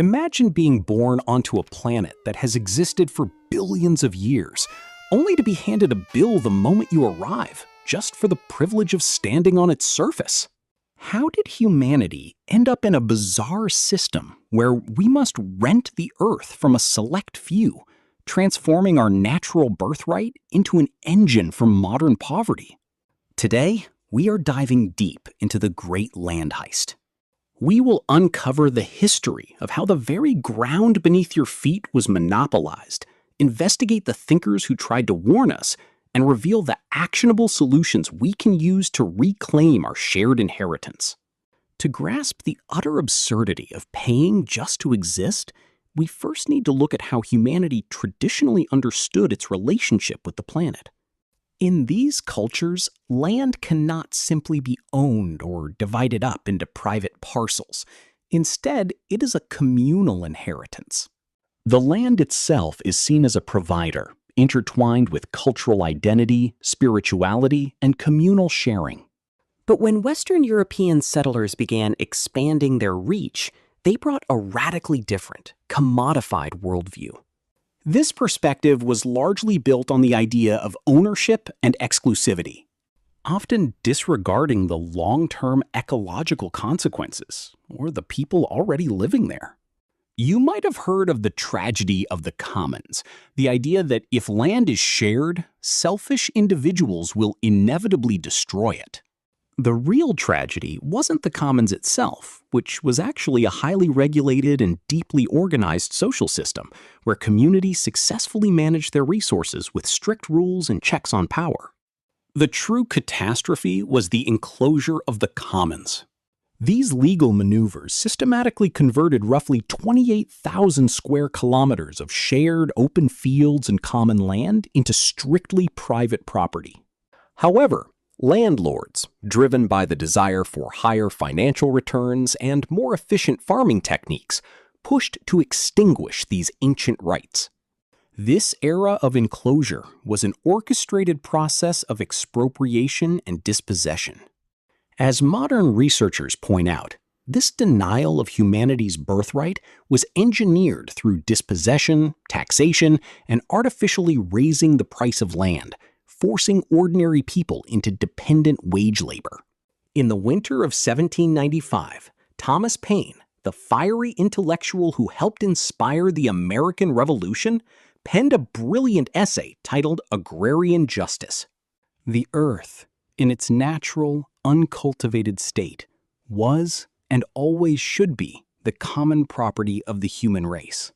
Imagine being born onto a planet that has existed for billions of years, only to be handed a bill the moment you arrive, just for the privilege of standing on its surface. How did humanity end up in a bizarre system where we must rent the Earth from a select few, transforming our natural birthright into an engine for modern poverty? Today, we are diving deep into the Great Land Heist. We will uncover the history of how the very ground beneath your feet was monopolized, investigate the thinkers who tried to warn us, and reveal the actionable solutions we can use to reclaim our shared inheritance. To grasp the utter absurdity of paying just to exist, we first need to look at how humanity traditionally understood its relationship with the planet. In these cultures, land cannot simply be owned or divided up into private parcels. Instead, it is a communal inheritance. The land itself is seen as a provider, intertwined with cultural identity, spirituality, and communal sharing. But when Western European settlers began expanding their reach, they brought a radically different, commodified worldview. This perspective was largely built on the idea of ownership and exclusivity, often disregarding the long-term ecological consequences or the people already living there. You might have heard of the tragedy of the commons, the idea that if land is shared, selfish individuals will inevitably destroy it. The real tragedy wasn't the commons itself, which was actually a highly regulated and deeply organized social system where communities successfully managed their resources with strict rules and checks on power. The true catastrophe was the enclosure of the commons. These legal maneuvers systematically converted roughly 28,000 square kilometers of shared open fields and common land into strictly private property. However, landlords, driven by the desire for higher financial returns and more efficient farming techniques, pushed to extinguish these ancient rights. This era of enclosure was an orchestrated process of expropriation and dispossession. As modern researchers point out, this denial of humanity's birthright was engineered through dispossession, taxation, and artificially raising the price of land, forcing ordinary people into dependent wage labor. In the winter of 1795, Thomas Paine, the fiery intellectual who helped inspire the American Revolution, penned a brilliant essay titled Agrarian Justice. The earth, in its natural, uncultivated state, was and always should be the common property of the human race.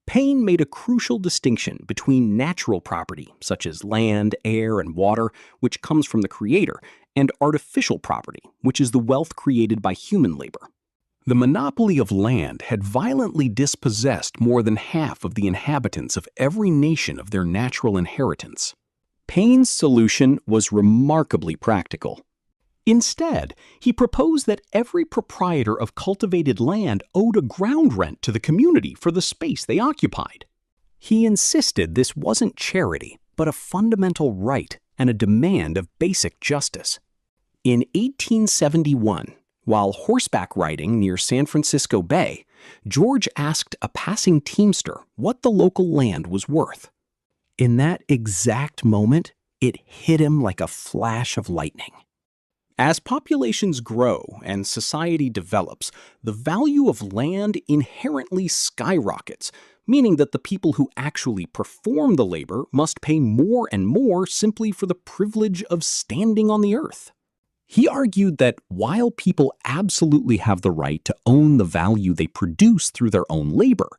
Paine made a crucial distinction between natural property, such as land, air, and water, which comes from the Creator, and artificial property, which is the wealth created by human labor. The monopoly of land had violently dispossessed more than half of the inhabitants of every nation of their natural inheritance. Paine's solution was remarkably practical. Instead, he proposed that every proprietor of cultivated land owed a ground rent to the community for the space they occupied. He insisted this wasn't charity, but a fundamental right and a demand of basic justice. In 1871, while horseback riding near San Francisco Bay, George asked a passing teamster what the local land was worth. In that exact moment, it hit him like a flash of lightning. As populations grow and society develops, the value of land inherently skyrockets, meaning that the people who actually perform the labor must pay more and more simply for the privilege of standing on the earth. He argued that while people absolutely have the right to own the value they produce through their own labor,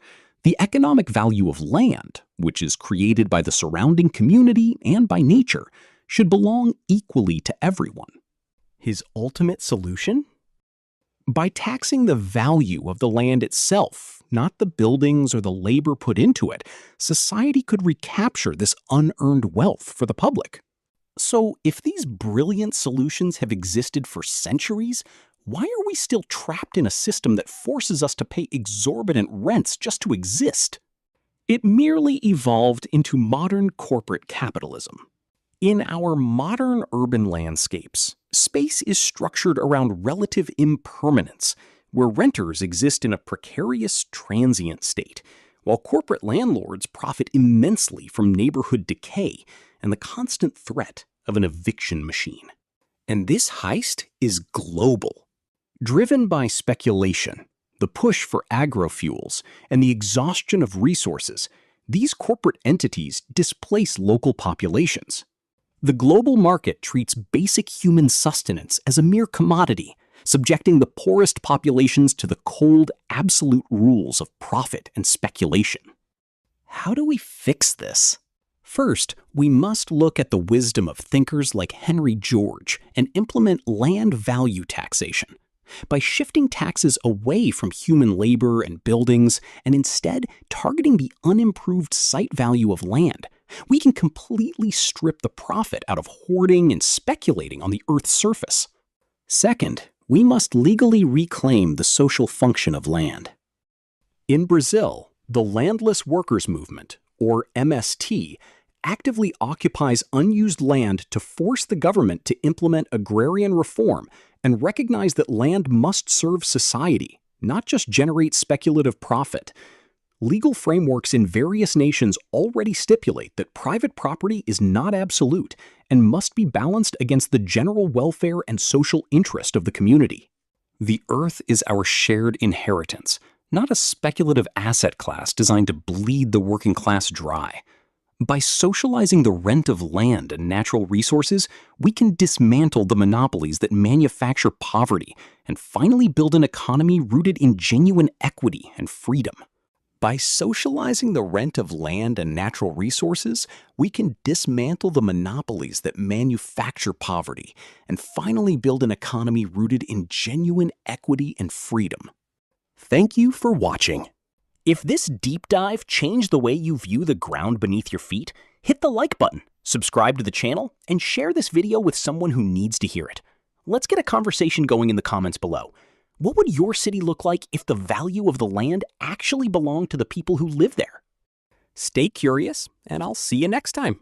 the economic value of land, which is created by the surrounding community and by nature, should belong equally to everyone. His ultimate solution? By taxing the value of the land itself, not the buildings or the labor put into it, society could recapture this unearned wealth for the public. So, if these brilliant solutions have existed for centuries, why are we still trapped in a system that forces us to pay exorbitant rents just to exist? It merely evolved into modern corporate capitalism. In our modern urban landscapes, space is structured around relative impermanence, where renters exist in a precarious transient state, while corporate landlords profit immensely from neighborhood decay and the constant threat of an eviction machine. And this heist is global. Driven by speculation, the push for agrofuels, and the exhaustion of resources, these corporate entities displace local populations. The global market treats basic human sustenance as a mere commodity, subjecting the poorest populations to the cold, absolute rules of profit and speculation. How do we fix this? First, we must look at the wisdom of thinkers like Henry George and implement land value taxation. By shifting taxes away from human labor and buildings and instead targeting the unimproved site value of land, we can completely strip the profit out of hoarding and speculating on the Earth's surface. Second, we must legally reclaim the social function of land. In Brazil, the Landless Workers Movement, or MST, actively occupies unused land to force the government to implement agrarian reform and recognize that land must serve society, not just generate speculative profit. Legal frameworks in various nations already stipulate that private property is not absolute and must be balanced against the general welfare and social interest of the community. The earth is our shared inheritance, not a speculative asset class designed to bleed the working class dry. By socializing the rent of land and natural resources, we can dismantle the monopolies that manufacture poverty and finally build an economy rooted in genuine equity and freedom. By socializing the rent of land and natural resources, we can dismantle the monopolies that manufacture poverty and finally build an economy rooted in genuine equity and freedom. Thank you for watching. If this deep dive changed the way you view the ground beneath your feet, hit the like button, subscribe to the channel, and share this video with someone who needs to hear it. Let's get a conversation going in the comments below. What would your city look like if the value of the land actually belonged to the people who live there? Stay curious, and I'll see you next time.